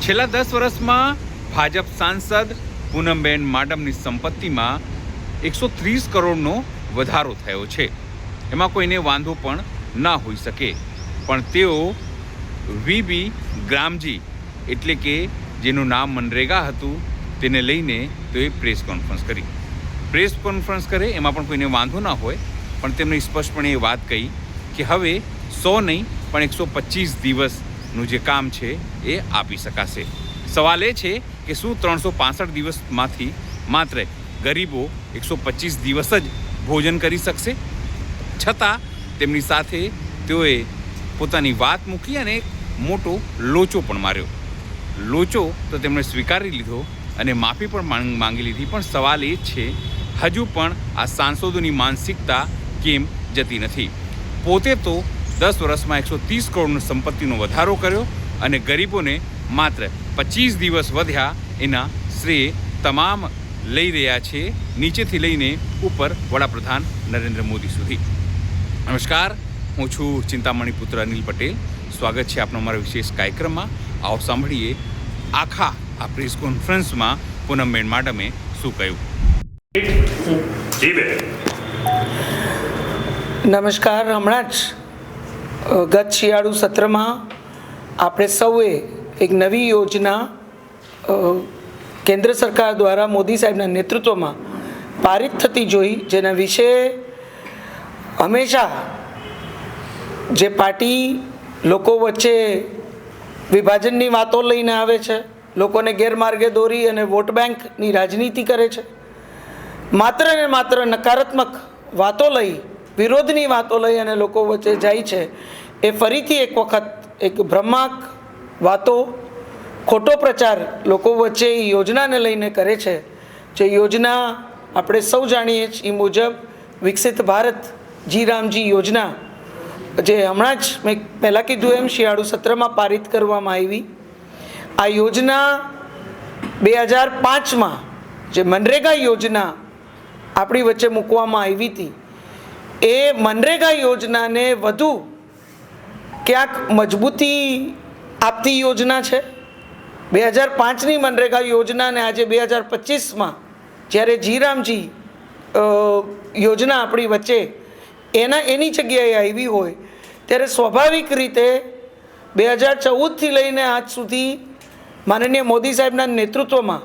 છેલ્લા 10 વર્ષમાં ભાજપ સાંસદ પૂનમબેન માડમની સંપત્તિમાં 130 કરોડનો વધારો થયો છે. એમાં કોઈને વાંધો પણ ના હોઈ શકે, પણ તેઓ વીબી ગ્રામજી એટલે કે જેનું નામ મનરેગા હતું તેને લઈને તેઓએ પ્રેસ કોન્ફરન્સ કરી. પ્રેસ કોન્ફરન્સ કરે એમાં પણ કોઈને વાંધો ના હોય, પણ તેમણે સ્પષ્ટપણે એ વાત કહી કે હવે 100 નહીં પણ 125 દિવસનું જે કામ છે એ આપી શકાશે. સવાલ એ છે કે શું 365 દિવસમાંથી માત્ર ગરીબો 125 દિવસ જ ભોજન કરી શકશે? છતાં તેમની સાથે તેઓએ પોતાની વાત મૂકી અને એક મોટો લોચો પણ માર્યો. લોચો તો તેમણે સ્વીકારી લીધો અને માફી પણ માંગી લીધી, પણ સવાલ એ જ છે હજુ પણ આ સાંસદોની માનસિકતા કેમ જતી નથી? પોતે તો 10 વર્ષમાં 130 કરોડનો સંપત્તિનો વધારો કર્યો અને ગરીબોને માત્ર 25 દિવસ વધ્યા એના શ્રેય તમામ લઈ રહ્યા છે, નીચેથી લઈને ઉપર વડાપ્રધાન નરેન્દ્ર મોદી સુધી. નમસ્કાર, હું છું ચિંતામણી પુત્ર અનિલ પટેલ. સ્વાગત છે આપનો અમારા વિશેષ કાર્યક્રમમાં. આવો સાંભળીએ આખા આ પ્રેસ કોન્ફરન્સમાં પૂનમબેન માડમે શું કહ્યું. નમસ્કાર. હમણાં જ ગત શિયાળુ સત્રમાં આપણે સૌએ એક નવી યોજના કેન્દ્ર સરકાર દ્વારા મોદી સાહેબના નેતૃત્વમાં પારિત થતી જોઈ, જેના વિશે હંમેશા જે પાર્ટી લોકો વચ્ચે વિભાજનની વાતો લઈને આવે છે, લોકોને ગેરમાર્ગે દોરી અને વોટ બેંકની રાજનીતિ કરે છે, માત્ર ને માત્ર નકારાત્મક વાતો લઈ, વિરોધની વાતો લઈ અને લોકો વચ્ચે જાય છે, એ ફરીથી એક વખત એક ભ્રમાક વાતો, ખોટો પ્રચાર લોકો વચ્ચે એ યોજનાને લઈને કરે છે. જે યોજના આપણે સૌ જાણીએ છીએ એ મુજબ વિકસિત ભારત જી રામજી યોજના, જે હમણાં જ મેં પહેલાં કીધું એમ શિયાળુ સત્રમાં પારિત કરવામાં આવી. આ યોજના 2005માં જે મનરેગા યોજના આપણી વચ્ચે મૂકવામાં આવી હતી, એ મનરેગા યોજનાને વધુ ક્યાંક મજબૂતી આપતી યોજના છે. 2005ની મનરેગા યોજનાને આજે 2025માં જ્યારે જીરામજી યોજના આપણી વચ્ચે એની જગ્યાએ આવી હોય, ત્યારે સ્વાભાવિક રીતે 2014થી લઈને આજ સુધી માનનીય મોદી સાહેબના નેતૃત્વમાં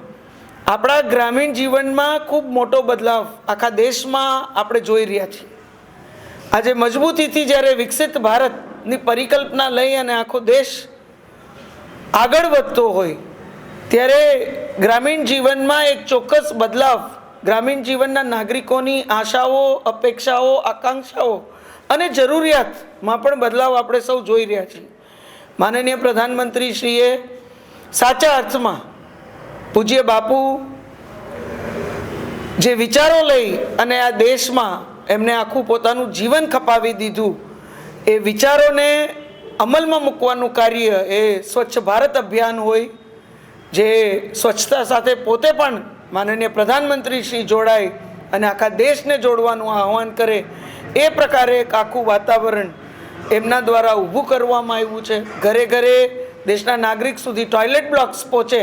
આપણા ગ્રામીણ જીવનમાં ખૂબ મોટો બદલાવ આખા દેશમાં આપણે જોઈ રહ્યા છીએ. આજે મજબૂતીથી જ્યારે વિકસિત ભારતની પરિકલ્પના લઈ અને આખો દેશ આગળ વધતો હોય, ત્યારે ગ્રામીણ જીવનમાં એક ચોક્કસ બદલાવ, ગ્રામીણ જીવનના નાગરિકોની આશાઓ, અપેક્ષાઓ, આકાંક્ષાઓ અને જરૂરિયાતમાં પણ બદલાવ આપણે સૌ જોઈ રહ્યા છીએ. માનનીય પ્રધાનમંત્રીશ્રીએ સાચા અર્થમાં પૂજ્ય બાપુ જે વિચારો લઈ અને આ દેશમાં એમને આખું પોતાનું જીવન ખપાવી દીધું, એ વિચારોને અમલમાં મૂકવાનું કાર્ય એ સ્વચ્છ ભારત અભિયાન હોય, જે સ્વચ્છતા સાથે પોતે પણ માનનીય પ્રધાનમંત્રી શ્રી જોડાય અને આખા દેશને જોડવાનું આહ્વાન કરે, એ પ્રકારે એક આખું વાતાવરણ એમના દ્વારા ઊભું કરવામાં આવ્યું છે. ઘરે ઘરે દેશના નાગરિક સુધી ટોયલેટ બ્લોક્સ પહોંચે,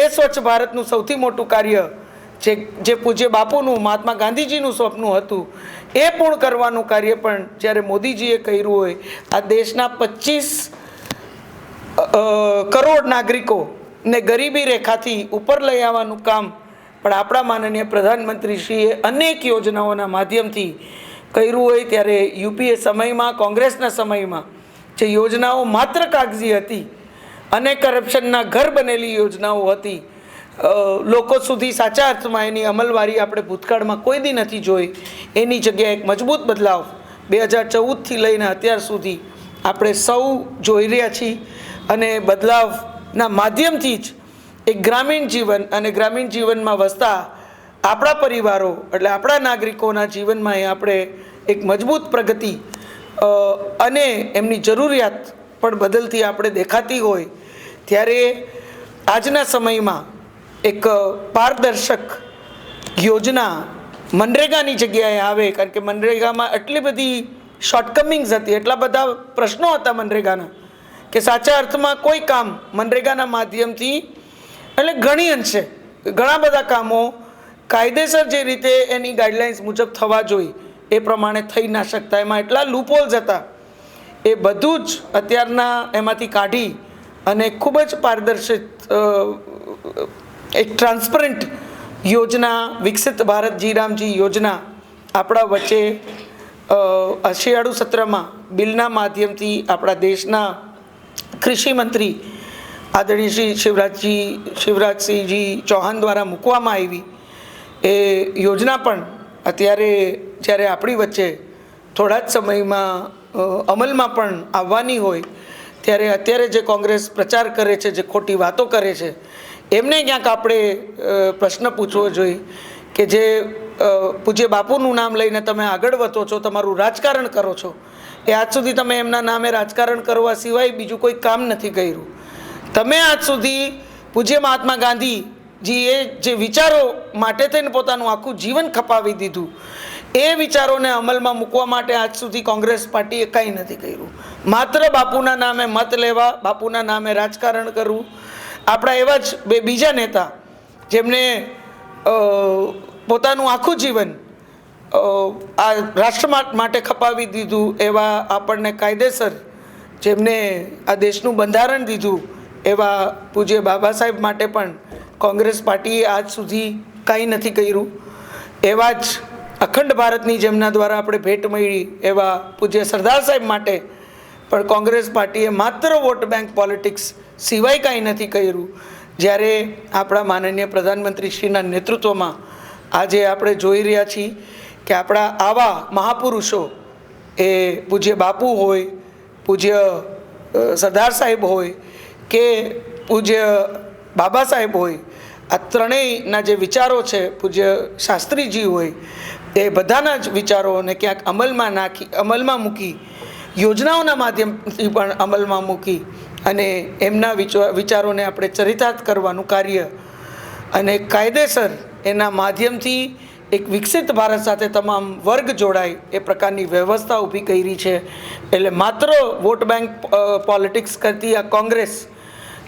એ સ્વચ્છ ભારતનું સૌથી મોટું કાર્ય છે, જે પૂજ્ય બાપુનું, મહાત્મા ગાંધીજીનું સ્વપ્ન હતું, એ પૂર્ણ કરવાનું કાર્ય પણ જ્યારે મોદીજીએ કર્યું હોય, આ દેશના 25 કરોડ નાગરિકોને ગરીબી રેખાથી ઉપર લઈ આવવાનું કામ પણ આપણા માનનીય પ્રધાનમંત્રીશ્રીએ અનેક યોજનાઓના માધ્યમથી કર્યું હોય, ત્યારે યુપીએ સમયમાં, કોંગ્રેસના સમયમાં જે યોજનાઓ માત્ર કાગઝી હતી અને કરપ્શનના ઘર બનેલી યોજનાઓ હતી, લોકો સુધી સાચા અર્થમાં એની અમલવારી આપણે ભૂતકાળમાં કોઈ દી નથી જોઈ. એની જગ્યાએ એક મજબૂત બદલાવ 2014થી લઈને અત્યાર સુધી આપણે સૌ જોઈ રહ્યા છીએ, અને બદલાવના માધ્યમથી જ એક ગ્રામીણ જીવન અને ગ્રામીણ જીવનમાં વસતા આપણા પરિવારો એટલે આપણા નાગરિકોના જીવનમાં એ આપણે એક મજબૂત પ્રગતિ અને એમની જરૂરિયાત પણ બદલતી આપણે દેખાતી હોય, ત્યારે આજના સમયમાં એક પારદર્શક યોજના મનરેગાની જગ્યાએ આવે, કારણ કે મનરેગામાં એટલી બધી શોર્ટકમિંગ્સ હતી, એટલા બધા પ્રશ્નો હતા મનરેગાના, કે સાચા અર્થમાં કોઈ કામ મનરેગાના માધ્યમથી એટલે ઘણી અંશે ઘણા બધા કામો કાયદેસર જે રીતે એની ગાઈડલાઇન્સ મુજબ થવા જોઈએ એ પ્રમાણે થઈ ના શકતા, એમાં એટલા લૂપહોલ્સ હતા, એ બધું જ અત્યારના એમાંથી કાઢી અને ખૂબ જ પારદર્શિત એક ટ્રાન્સપરન્ટ યોજના વિકસિત ભારત જી રામજી યોજના આપણા વચ્ચે શિયાળુ સત્રમાં બિલના માધ્યમથી આપણા દેશના કૃષિ મંત્રી આદરણીય શ્રી શિવરાજસિંહજી ચૌહાણ દ્વારા મૂકવામાં આવી. એ યોજના પણ અત્યારે જ્યારે આપણી વચ્ચે થોડા જ સમયમાં અમલમાં પણ આવવાની હોય ત્યારે અત્યારે જે કોંગ્રેસ પ્રચાર કરે છે, જે ખોટી વાતો કરે છે, એમને ક્યાંક આપણે પ્રશ્ન પૂછવો જોઈએ કે જે પૂજ્ય બાપુનું નામ લઈને તમે આગળ વધો છો, તમારું રાજકારણ કરો છો, એ આજ સુધી તમે એમના નામે રાજકારણ કરવા સિવાય બીજું કોઈ કામ નથી કર્યું. તમે આજ સુધી પૂજ્ય મહાત્મા ગાંધીજીએ જે વિચારો માટે થઈને પોતાનું આખું જીવન ખપાવી દીધું, એ વિચારોને અમલમાં મૂકવા માટે આજ સુધી કોંગ્રેસ પાર્ટીએ કંઈ નથી કર્યું. માત્ર બાપુના નામે મત લેવા, બાપુના નામે રાજકારણ કરવું. આપણા એવા જ બીજા નેતા જેમને પોતાનું આખું જીવન આ રાષ્ટ્ર માટે ખપાવી દીધું, એવા આપણને કાયદેસર જેમને આ દેશનું બંધારણ દીધું એવા પૂજ્ય બાબા સાહેબ માટે પણ કોંગ્રેસ પાર્ટીએ આજ સુધી કંઈ નથી કર્યું. એવા જ અખંડ ભારતની જેમના દ્વારા આપણે ભેટ મળી એવા પૂજ્ય સરદાર સાહેબ માટે પણ કોંગ્રેસ પાર્ટીએ માત્ર વોટ બેંક પોલિટિક્સ સિવાય કાંઈ નથી કર્યું. જ્યારે આપણા માનનીય પ્રધાનમંત્રીશ્રીના નેતૃત્વમાં આજે આપણે જોઈ રહ્યા છીએ કે આપણા આવા મહાપુરુષો, એ પૂજ્ય બાપુ હોય, પૂજ્ય સરદાર સાહેબ હોય કે પૂજ્ય બાબા સાહેબ હોય, આ ત્રણેયના જે વિચારો છે, પૂજ્ય શાસ્ત્રીજી હોય, એ બધાના જ વિચારોને ક્યાંક અમલમાં મૂકી, યોજનાઓના માધ્યમથી પણ અમલમાં મૂકી અને એમના વિચારોને આપણે ચરિતાર્થ કરવાનું કાર્ય અને કાયદેસર એના માધ્યમથી એક વિકસિત ભારત સાથે તમામ વર્ગ જોડાય એ પ્રકારની વ્યવસ્થા ઊભી કરી છે. એટલે માત્ર વોટ બેંક પોલિટિક્સ કરતી આ કોંગ્રેસ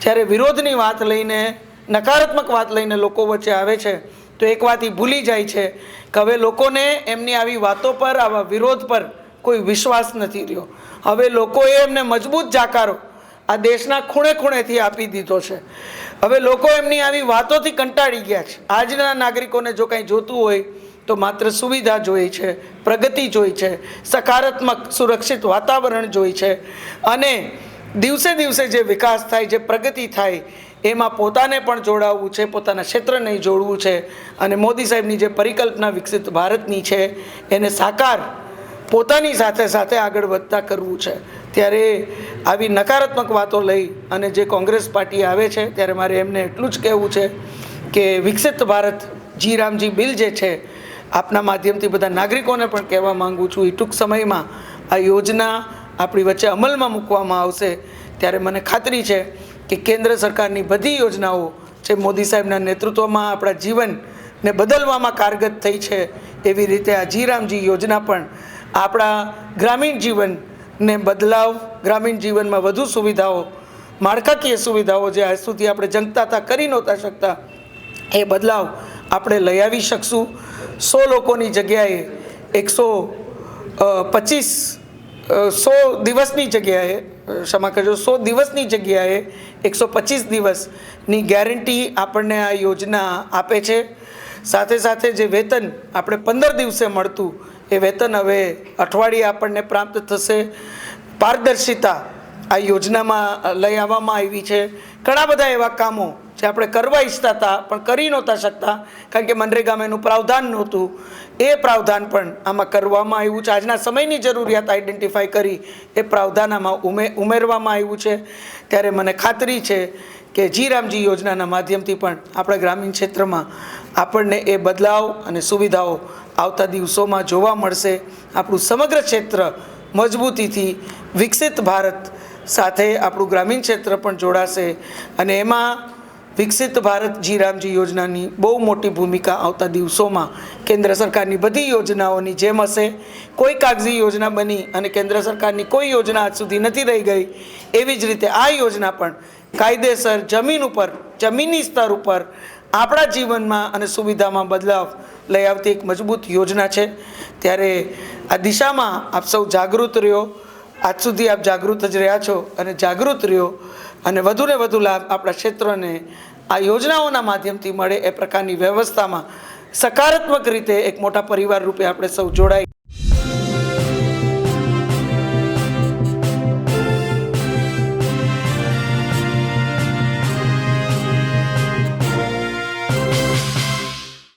જ્યારે વિરોધની વાત લઈને, નકારાત્મક વાત લઈને લોકો વચ્ચે આવે છે તો એક વાત એ ભૂલી જાય છે કે હવે લોકોને એમની આવી વાતો પર, આવા વિરોધ પર કોઈ વિશ્વાસ નથી રહ્યો. હવે લોકોએ એમને મજબૂત જાકારો આ દેશના ખૂણે ખૂણેથી આપી દીધો છે. હવે લોકો એમની આવી વાતોથી કંટાળી ગયા છે. આજના નાગરિકોને જો કંઈ જોતું હોય તો માત્ર સુવિધા જોઈએ છે, પ્રગતિ જોઈએ છે, સકારાત્મક સુરક્ષિત વાતાવરણ જોઈએ છે અને દિવસે દિવસે જે વિકાસ થાય, જે પ્રગતિ થાય એમાં પોતાને પણ જોડાવવું છે, પોતાના ક્ષેત્રને જોડવું છે અને મોદી સાહેબની જે પરિકલ્પના વિકસિત ભારતની છે એને સાકાર પોતાની સાથે સાથે આગળ વધતા કરવું છે. ત્યારે આવી નકારાત્મક વાતો લઈ અને જે કોંગ્રેસ પાર્ટી આવે છે ત્યારે મારે એમને એટલું જ કહેવું છે કે વિકસિત ભારત જી રામજી બિલ જે છે, આપના માધ્યમથી બધા નાગરિકોને પણ કહેવા માગું છું, એ ટૂંક સમયમાં આ યોજના આપણી વચ્ચે અમલમાં મૂકવામાં આવશે ત્યારે મને ખાતરી છે કે કેન્દ્ર સરકારની બધી યોજનાઓ જે મોદી સાહેબના નેતૃત્વમાં આપણા જીવનને બદલવામાં કારગત થઈ છે, એવી રીતે આ જી રામજી યોજના પણ આપણા ગ્રામીણ જીવનને બદલાવ, ગ્રામીણ જીવનમાં વધુ સુવિધાઓ, માળખાકીય સુવિધાઓ જે આજ સુધી આપણે જંગતા હતા, કરી નહોતા શકતા, એ બદલાવ આપણે લઈ આવી શકશું. 100 લોકોની જગ્યાએ 100 દિવસની જગ્યાએ, ક્ષમા કરજો, 100 દિવસની જગ્યાએ 125 દિવસની ગેરંટી આપણને આ યોજના આપે છે. સાથે સાથે જે વેતન આપણે 15 દિવસે મળતું એ વેતન હવે અઠવાડિયે આપણને પ્રાપ્ત થશે. પારદર્શિતા આ યોજનામાં લઈ આવવામાં આવી છે. ઘણા બધા એવા કામો જે આપણે કરવા ઈચ્છતા હતા પણ કરી નહોતા શકતા કારણ કે મનરેગામાં એનું પ્રાવધાન નહોતું, એ પ્રાવધાન પણ આમાં કરવામાં આવ્યું છે. આજના સમયની જરૂરિયાત આઈડેન્ટિફાઈ કરી એ પ્રાવધાન આમાં ઉમેરવામાં આવ્યું છે. ત્યારે મને ખાતરી છે કે જી રામજી યોજનાના માધ્યમથી પણ આપણા ગ્રામીણ ક્ષેત્રમાં આપણને એ બદલાવ અને સુવિધાઓ આવતા દિવસોમાં જોવા મળશે. આપણું સમગ્ર ક્ષેત્ર મજબૂતીથી વિકસિત ભારત સાથે આપણું ગ્રામીણ ક્ષેત્ર પણ જોડાશે અને એમાં વિકસિત ભારત જી રામજી યોજનાની બહુ મોટી ભૂમિકા આવતા દિવસોમાં કેન્દ્ર સરકારની બધી યોજનાઓની જેમ હશે. કોઈ કાગઝી યોજના બની અને કેન્દ્ર સરકારની કોઈ યોજના આજ સુધી નથી રહી ગઈ, એવી જ રીતે આ યોજના પણ કાયદેસર જમીન ઉપર, જમીની સ્તર ઉપર આપણા જીવનમાં અને સુવિધામાં બદલાવ લઈ આવતી એક મજબૂત યોજના છે. ત્યારે આ દિશામાં આપ સૌ જાગૃત રહ્યો. આજ સુધી આપ જાગૃત જ રહ્યા છો અને જાગૃત રહ્યો અને વધુને વધુ લાભ આપણા ક્ષેત્રને આ યોજનાઓના માધ્યમથી મળે એ પ્રકારની વ્યવસ્થામાં સકારાત્મક રીતે એક મોટા પરિવાર રૂપે આપણે સૌ જોડાઈ